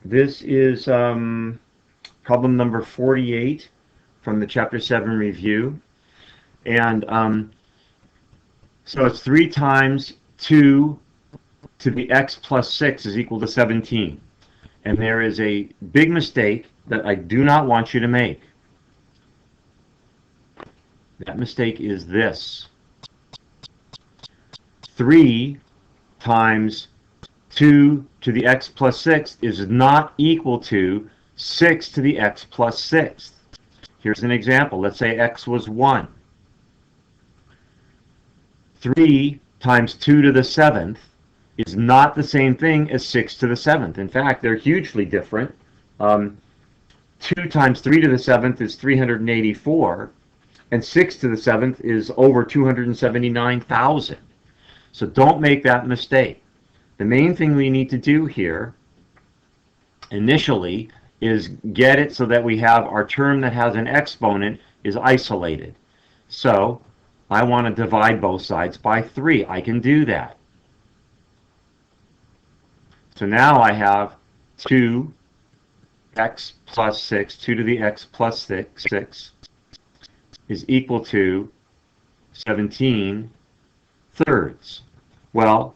This is problem number 48 from the Chapter 7 review. And so it's 3 times 2 to the x plus 6 is equal to 17. And there is a big mistake that I do not want you to make. That mistake is this. 3 times 2 to the x plus 6 is not equal to 6 to the x plus 6. Here's an example. Let's say x was 1. 3 times 2 to the 7th is not the same thing as 6 to the 7th. In fact, they're hugely different. 2 times 3 to the 7th is 384, and 6 to the 7th is over 279,000. So don't make that mistake. The main thing we need to do here initially is get it so that we have our term that has an exponent is isolated. So I want to divide both sides by 3. I can do that. So now I have 2x plus 6, 2 to the x plus 6 is equal to 17 thirds. Well,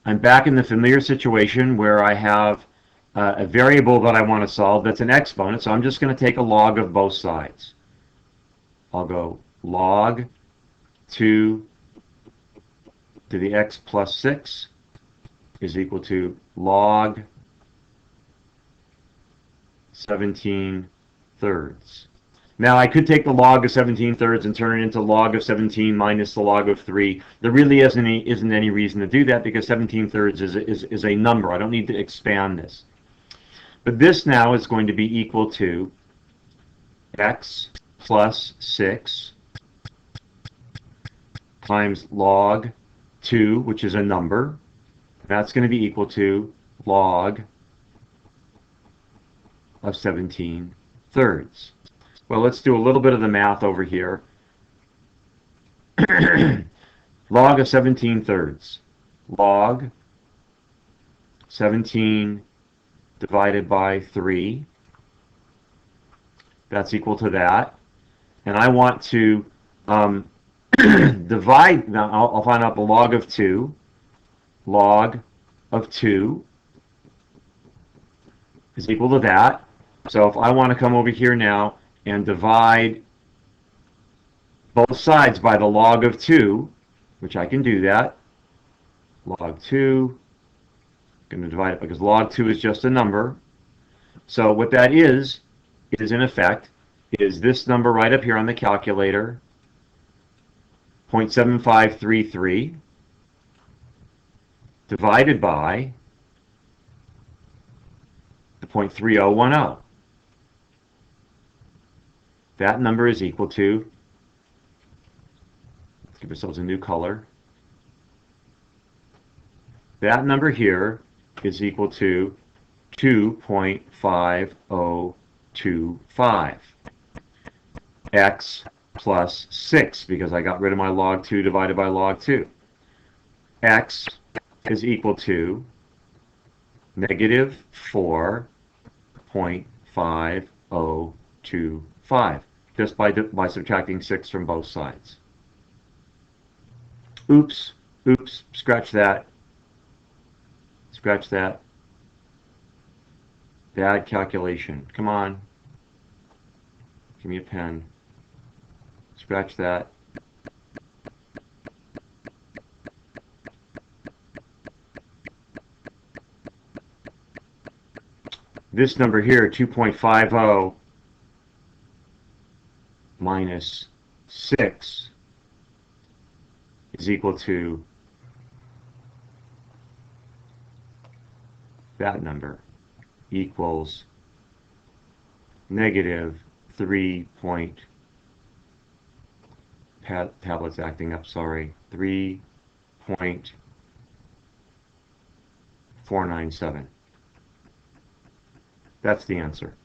I'm back in the familiar situation where I have a variable that I want to solve that's an exponent, so I'm just going to take a log of both sides. I'll go log 2 to the x plus 6 is equal to log 17 thirds. Now I could take the log of 17 thirds and turn it into log of 17 minus the log of 3. There really isn't any reason to do that because 17 thirds is a number. I don't need to expand this. But this now is going to be equal to x plus 6 times log 2, which is a number. That's going to be equal to log of 17 thirds. Well, let's do a little bit of the math over here. Log of 17 thirds. Log 17 divided by 3. That's equal to that. And I want to divide. Now I'll find out the log of 2. Log of 2 is equal to that. So if I want to come over here now and divide both sides by the log of 2, which I can do that. Log 2, I'm going to divide it because log 2 is just a number. So what that is in effect, is this number right up here on the calculator, 0.7533, divided by the 0.3010. That number is equal to, let's give ourselves a new color. That number here is equal to 2.5025. X plus 6, because I got rid of my log 2 divided by log 2. X is equal to negative 4.5025, just by subtracting 6 from both sides. Oops, scratch that. Scratch that. Bad calculation. Come on. Give me a pen. Scratch that. This number here, 2.50 minus 6, is equal to that number, equals negative 3. Tablet's acting up, sorry. 3.497. That's the answer.